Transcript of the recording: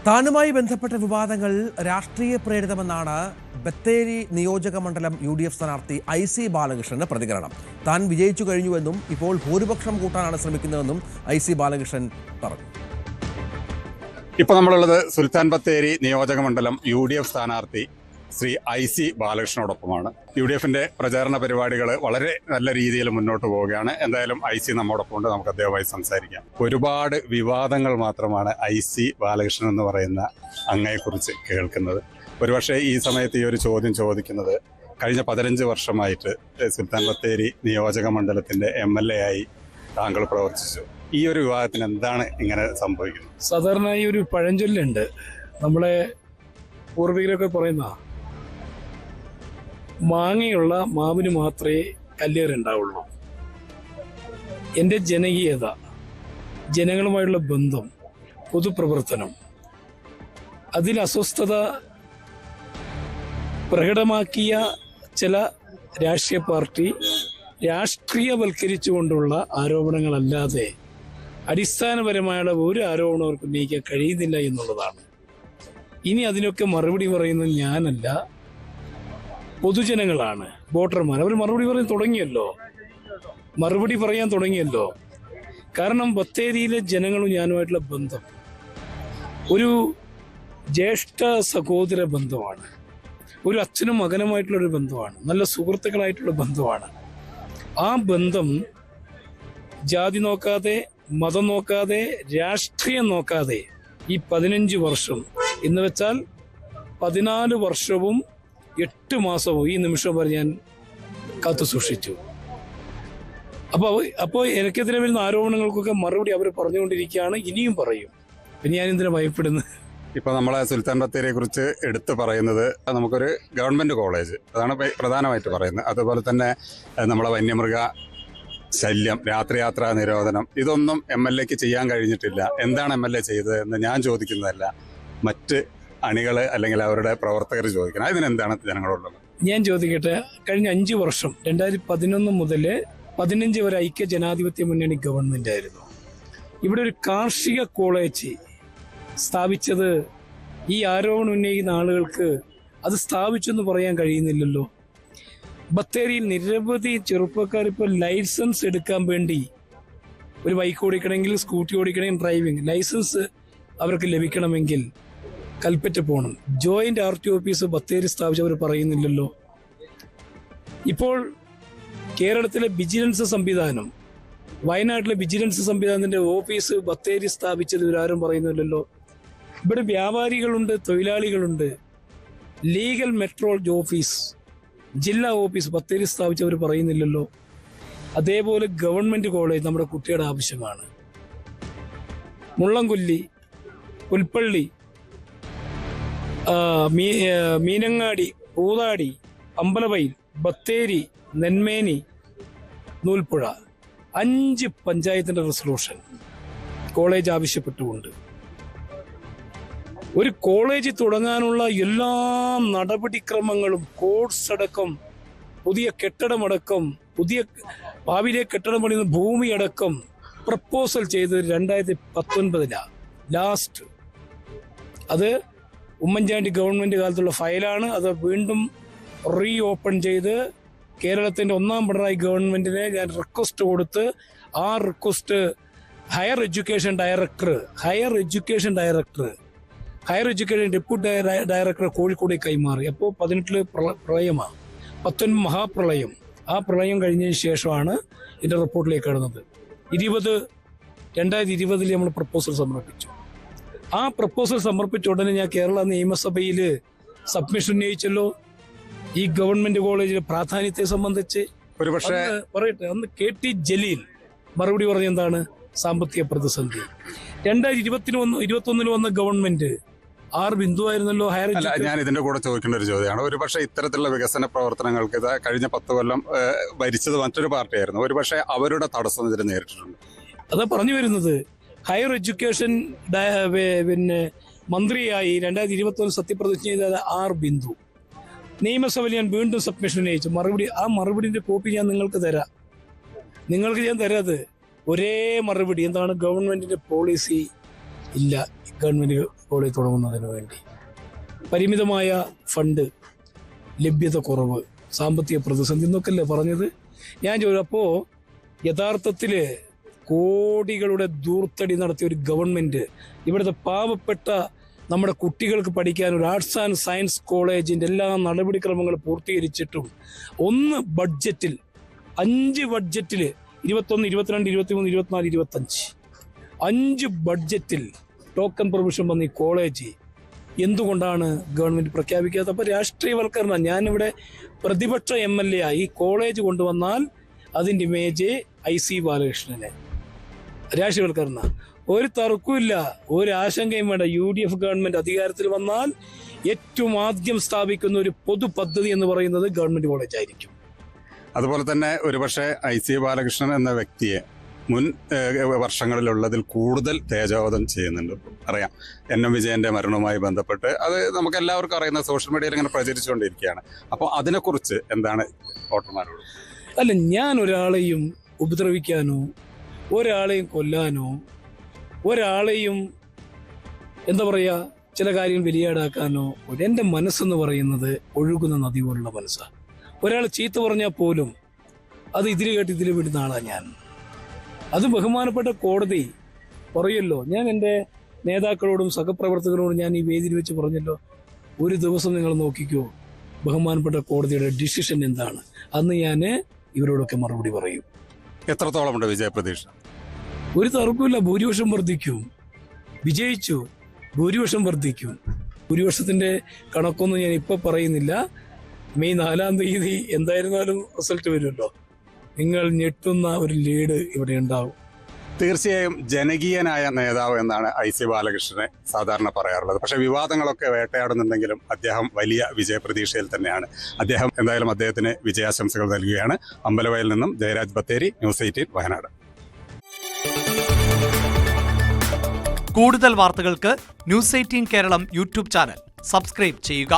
താനുമായി ബന്ധപ്പെട്ട വിവാദങ്ങൾ രാഷ്ട്രീയ പ്രേരിതമെന്നാണ് ബത്തേരി നിയോജക മണ്ഡലം UDF സ്ഥാനാർത്ഥി IC ബാലകൃഷ്ണന്റെ പ്രതികരണം. താൻ വിജയിച്ചു കഴിഞ്ഞുവെന്നും ഇപ്പോൾ ഭൂരിപക്ഷം കൂട്ടാനാണ് ശ്രമിക്കുന്നതെന്നും IC ബാലകൃഷ്ണൻ പറഞ്ഞു. ഇപ്പോൾ നമ്മളുള്ളത് സുൽത്താൻ ബത്തേരി നിയോജക മണ്ഡലം UDF സ്ഥാനാർത്ഥി ശ്രീ IC ബാലകൃഷ്ണനോടൊപ്പമാണ്. UDFന്റെ പ്രചാരണ പരിപാടികൾ വളരെ നല്ല രീതിയിൽ മുന്നോട്ട് പോവുകയാണ്. എന്തായാലും IC നമ്മോടൊപ്പം ഉണ്ട്, നമുക്ക് അദ്ദേഹവുമായി സംസാരിക്കാം. ഒരുപാട് വിവാദങ്ങൾ മാത്രമാണ് IC ബാലകൃഷ്ണൻ എന്ന് പറയുന്ന അങ്ങയെക്കുറിച്ച് കേൾക്കുന്നത്. ഒരുപക്ഷെ ഈ സമയത്ത് ഈ ഒരു ചോദ്യം ചോദിക്കുന്നത്, കഴിഞ്ഞ 15 വർഷമായിട്ട് സുൽത്താൻ ബത്തേരി നിയോജക മണ്ഡലത്തിന്റെ MLA ആയി താങ്കൾ പ്രവർത്തിച്ചു. ഈ ഒരു വിവാദത്തിന് എന്താണ് ഇങ്ങനെ സംഭവിക്കുന്നത്? സാധാരണ ഈ ഒരു പഴഞ്ചൊല്ലുണ്ട്, നമ്മളെ പൂർവികരൊക്കെ പറയുന്ന മാങ്ങയുള്ള മാവിന് മാത്രമേ കല്ലേറുണ്ടാവുള്ളൂ. എൻ്റെ ജനകീയത, ജനങ്ങളുമായുള്ള ബന്ധം, പൊതുപ്രവർത്തനം, അതിൽ അസ്വസ്ഥത പ്രകടമാക്കിയ ചില രാഷ്ട്രീയ പാർട്ടി രാഷ്ട്രീയവൽക്കരിച്ചുകൊണ്ടുള്ള ആരോപണങ്ങളല്ലാതെ അടിസ്ഥാനപരമായുള്ള ഒരു ആരോപണം അവർക്ക് ഉന്നയിക്കാൻ കഴിയുന്നില്ല എന്നുള്ളതാണ്. ഇനി അതിനൊക്കെ മറുപടി പറയുന്നത് ഞാനല്ല, പൊതുജനങ്ങളാണ്, വോട്ടർമാർ. അവർ മറുപടി പറയാൻ തുടങ്ങിയല്ലോ. കാരണം ബത്തേരിയിലെ ജനങ്ങളും ഞാനുമായിട്ടുള്ള ബന്ധം ഒരു ജ്യേഷ്ഠ സഹോദര ബന്ധമാണ്, ഒരു അച്ഛനും മകനുമായിട്ടുള്ളൊരു ബന്ധമാണ്, നല്ല സുഹൃത്തുക്കളായിട്ടുള്ള ബന്ധമാണ്. ആ ബന്ധം ജാതി നോക്കാതെ, മതം നോക്കാതെ, രാഷ്ട്രീയം നോക്കാതെ ഈ 15 വർഷം എന്ന് വെച്ചാൽ 14 വർഷവും 8 മാസവും ഈ നിമിഷം വരെ ഞാൻ കാത്തു സൂക്ഷിച്ചു. അപ്പോൾ എനിക്കെതിരെ വരുന്ന ആരോപണങ്ങൾക്കൊക്കെ മറുപടി അവർ പറഞ്ഞുകൊണ്ടിരിക്കുകയാണ്, ഇനിയും പറയും. പിന്നെ ഞാൻ എന്തിനാ ഭയപ്പെടുന്നത്? ഇപ്പോൾ നമ്മളെ സുൽത്താൻ ബത്തേരിയെ കുറിച്ച് എടുത്തു പറയുന്നത്, നമുക്കൊരു ഗവൺമെന്റ് കോളേജ്, അതാണ് പ്രധാനമായിട്ട് പറയുന്നത്. അതുപോലെ തന്നെ നമ്മളെ വന്യമൃഗ ശല്യം, രാത്രിയാത്രാ നിരോധനം, ഇതൊന്നും MLAക്ക് ചെയ്യാൻ കഴിഞ്ഞിട്ടില്ല. എന്താണ് MLA ചെയ്തത് എന്ന് ഞാൻ ചോദിക്കുന്നതല്ല, മറ്റ് അണികൾ അല്ലെങ്കിൽ അവരുടെ പ്രവർത്തകർ ചോദിക്കണം. ഇതിനെന്താണ് ജനങ്ങളോടുള്ളത്? ഞാൻ ചോദിക്കട്ടെ, കഴിഞ്ഞ 5 വർഷം 2011 മുതൽ 15 വരെ ഐക്യ ജനാധിപത്യ മുന്നണി ഗവൺമെന്റ് ആയിരുന്നു. ഇവിടെ ഒരു കാർഷിക കോളേജ് സ്ഥാപിച്ചത് ഈ ആരോപണം ഉന്നയിക്കുന്ന ആളുകൾക്ക് അത് സ്ഥാപിച്ചെന്ന് പറയാൻ കഴിയുന്നില്ലല്ലോ. ബത്തേരിയിൽ നിരവധി ചെറുപ്പക്കാർ ഇപ്പോൾ ലൈസൻസ് എടുക്കാൻ വേണ്ടി, ഒരു ബൈക്ക് ഓടിക്കണമെങ്കിൽ, സ്കൂട്ടി ഓടിക്കണമെങ്കിൽ, ഡ്രൈവിംഗ് ലൈസൻസ് അവർക്ക് ലഭിക്കണമെങ്കിൽ കൽപ്പറ്റ പോകണം. ജോയിന്റ് RTO ഓഫീസ് ബത്തേരി സ്ഥാപിച്ചവർ പറയുന്നില്ലല്ലോ. ഇപ്പോൾ കേരളത്തിലെ വിജിലൻസ് സംവിധാനം, വയനാട്ടിലെ വിജിലൻസ് സംവിധാനത്തിന്റെ ഓഫീസ് ബത്തേരി സ്ഥാപിച്ചത് ഇവരാരും പറയുന്നില്ലല്ലോ. ഇവിടെ വ്യാപാരികളുണ്ട്, തൊഴിലാളികളുണ്ട്. ലീഗൽ മെട്രോളജി ഓഫീസ്, ജില്ലാ ഓഫീസ് ബത്തേരി സ്ഥാപിച്ചവർ പറയുന്നില്ലല്ലോ. അതേപോലെ ഗവൺമെന്റ് കോളേജ് നമ്മുടെ കുട്ടിയുടെ ആവശ്യമാണ്. മുള്ളംകൊല്ലി, പുൽപ്പള്ളി, മീനങ്ങാടി, പൂതാടി, അമ്പലവയൽ, ബത്തേരി, നെന്മേനി, നൂൽപ്പുഴ 5 പഞ്ചായത്തിന്റെ റെസൊല്യൂഷൻ കോളേജ് ആവശ്യപ്പെട്ടുകൊണ്ട്. ഒരു കോളേജ് തുടങ്ങാനുള്ള എല്ലാ നടപടിക്രമങ്ങളും, കോഴ്സ് അടക്കം, പുതിയ കെട്ടിടമടക്കം, പുതിയ ഭാവിയിലെ കെട്ടിടം പണിയുന്ന ഭൂമി അടക്കം പ്രപ്പോസൽ ചെയ്ത് 2019 ലാസ്റ്റ്. അത് ഉമ്മൻചാണ്ടി ഗവൺമെന്റ് കാലത്തുള്ള ഫയലാണ്. അത് വീണ്ടും റീ ഓപ്പൺ ചെയ്ത് കേരളത്തിന്റെ 1ാം പിണറായി ഗവൺമെന്റിനെ ഞാൻ റിക്വസ്റ്റ് കൊടുത്ത്, ആ request higher education deputy director Kozhikode കൈമാറി. അപ്പോൾ 18 പ്രളയമാണ്, 19 മഹാപ്രളയം. ആ പ്രളയം കഴിഞ്ഞതിന് ശേഷമാണ് ഇതിന്റെ റിപ്പോർട്ടിലേക്ക് കടന്നത്. 2020 നമ്മൾ പ്രപ്പോസൽ സമർപ്പിച്ചു. ആ പ്രപ്പോസൽ സമർപ്പിച്ച ഉടനെ ഞാൻ കേരള നിയമസഭയിൽ സബ്മിഷൻ ഉന്നയിച്ചല്ലോ ഈ ഗവൺമെന്റ് കോളേജിലെ പ്രാധാന്യത്തെ സംബന്ധിച്ച്. ഒരുപക്ഷെ പറയട്ടെ, അന്ന് KT ജലീൽ മറുപടി പറഞ്ഞ എന്താണ്? സാമ്പത്തിക പ്രതിസന്ധി. 2021 വന്ന ഗവൺമെന്റ് ബിന്ദു ആയിരുന്നല്ലോ ഹയർ എഡ്യൂക്കേഷൻ. ഞാൻ ഇതിന്റെ കൂടെ ചോദിക്കേണ്ട ഒരു ചോദ്യമാണ്, ഒരുപക്ഷെ ഇത്തരത്തിലുള്ള വികസന പ്രവർത്തനങ്ങൾക്ക് കഴിഞ്ഞ 10 കൊല്ലം ഭരിച്ചത് മറ്റൊരു പാർട്ടിയായിരുന്നു. ഒരുപക്ഷെ അവരുടെ തടസ്സം ഇതിന് നേരിട്ടിട്ടുണ്ട്. അതാ പറഞ്ഞു വരുന്നത്. ഹയർ എഡ്യൂക്കേഷൻ പിന്നെ മന്ത്രിയായി 2021 സത്യപ്രതിജ്ഞ ചെയ്ത ബിന്ദു. നിയമസഭയിൽ ഞാൻ വീണ്ടും സബ്മിഷൻ ഉന്നയിച്ചു. ആ മറുപടിന്റെ കോപ്പി ഞാൻ നിങ്ങൾക്ക് തരാം. ഒരേ മറുപടി എന്താണ്? ഗവൺമെന്റിന്റെ പോളിസി ഇല്ല. ഗവൺമെൻറ് കോളേജ് തുടങ്ങുന്നതിന് വേണ്ടി. പരിമിതമായ ഫണ്ട് ലഭ്യത കുറവ്, സാമ്പത്തിക പ്രതിസന്ധി എന്നൊക്കെയല്ലേ പറഞ്ഞത്. ഞാൻ ചോദിച്ചപ്പോൾ യഥാർത്ഥത്തിൽ കോടികളുടെ ദൂർത്തടി നടത്തിയ ഒരു ഗവൺമെൻറ് ഇവിടുത്തെ പാവപ്പെട്ട നമ്മുടെ കുട്ടികൾക്ക് പഠിക്കാൻ ഒരു ആർട്സ് ആൻഡ് സയൻസ് കോളേജിൻ്റെ എല്ലാ നടപടിക്രമങ്ങളും പൂർത്തീകരിച്ചിട്ടും ബഡ്ജറ്റിൽ 5 ബഡ്ജറ്റിൽ 21, 22, 23, 24, 25 5 ബഡ്ജറ്റിൽ ടോക്കൺ പ്രൊവിഷൻ വന്ന ഈ കോളേജ് എന്തുകൊണ്ടാണ് ഗവൺമെൻറ് പ്രഖ്യാപിക്കാത്തത്? അപ്പോൾ രാഷ്ട്രീയവൽക്കരണം. ഞാനിവിടെ പ്രതിപക്ഷ MLA ഈ കോളേജ് കൊണ്ടുവന്നാൽ അതിൻ്റെ ഇമേജ് IC ബാലകൃഷ്ണന്. രാഷ്ട്രീയവൽക്കരണം ഒരു തർക്കമില്ല, ഒരു ആശങ്കയും വേണ്ട. UDF ഗവൺമെൻറ് അധികാരത്തിൽ വന്നാൽ ഏറ്റവും ആദ്യം സ്ഥാപിക്കുന്ന ഒരു പൊതു പദ്ധതി എന്ന് പറയുന്നത് ഗവൺമെൻറ് കോളേജ് ആയിരിക്കും. അതുപോലെ തന്നെ ഒരുപക്ഷെ IC ബാലകൃഷ്ണൻ എന്ന വ്യക്തിയെ മുൻ വർഷങ്ങളിലുള്ളതിൽ കൂടുതൽ തേജോവധം ചെയ്യുന്നുണ്ട്. അറിയാം, NM വിജയന്റെ മരണവുമായി ബന്ധപ്പെട്ട് അത് നമുക്ക് എല്ലാവർക്കും അറിയുന്ന സോഷ്യൽ മീഡിയയിൽ ഇങ്ങനെ പ്രചരിച്ചുകൊണ്ടിരിക്കുകയാണ്. അപ്പോൾ അതിനെക്കുറിച്ച് എന്താണ് വോട്ടർമാരോട്? അല്ല, ഞാൻ ഒരാളെയും ഉപദ്രവിക്കാനോ ഒരാളെയും കൊല്ലാനോ ഒരാളെയും എന്താ പറയുക ചില കാര്യം വലിയാടാക്കാനോ എൻ്റെ മനസ്സെന്ന് പറയുന്നത് ഒഴുകുന്ന നദി പോലുള്ള മനസ്സാണ്. ഒരാൾ ചീത്ത പറഞ്ഞാൽ പോലും അത് ഇതിൽ കേട്ട് ഇതിൽ വിടുന്ന ആളാണ് ഞാൻ. അത് ബഹുമാനപ്പെട്ട കോടതി പറയുമല്ലോ. ഞാൻ എൻ്റെ നേതാക്കളോടും സഹപ്രവർത്തകരോടും ഞാൻ ഈ വേദിയിൽ വെച്ച് പറഞ്ഞല്ലോ, ഒരു ദിവസം നിങ്ങൾ നോക്കിക്കോ ബഹുമാനപ്പെട്ട കോടതിയുടെ ഡിസിഷൻ എന്താണ്. അന്ന് ഞാൻ ഇവരോടൊക്കെ മറുപടി പറയും. എത്രത്തോളമുണ്ട് വിജയപ്രതീക്ഷ? ഒരു തർക്കമില്ല, ഭൂരിപക്ഷം വർദ്ധിക്കും. വിജയിച്ചു, ഭൂരിപക്ഷം വർദ്ധിക്കും. ഭൂരിപക്ഷത്തിന്റെ കണക്കൊന്നും ഞാൻ ഇപ്പൊ പറയുന്നില്ല. മെയ് 4-ാം തീയതി എന്തായിരുന്നാലും റിസൾട്ട് വരുമല്ലോ. നിങ്ങൾ ഞെട്ടുന്ന ഒരു ലീഡ് ഇവിടെ ഉണ്ടാവും. തീർച്ചയായും ജനകീയനായ നേതാവ് എന്നാണ് IC ബാലകൃഷ്ണനെ സാധാരണ പറയാറുള്ളത്. പക്ഷേ വിവാദങ്ങളൊക്കെ വേട്ടയാടുന്നുണ്ടെങ്കിലും അദ്ദേഹം വലിയ വിജയപ്രതീക്ഷയിൽ തന്നെയാണ്. എന്തായാലും അദ്ദേഹത്തിന് വിജയാശംസകൾ നൽകുകയാണ്. അമ്പലവയലിൽ നിന്നും ജയരാജ് ബത്തേരി, News 18 വയനാട്. കൂടുതൽ വാർത്തകൾക്ക് News 18 Keralam YouTube channel subscribe ചെയ്യുക.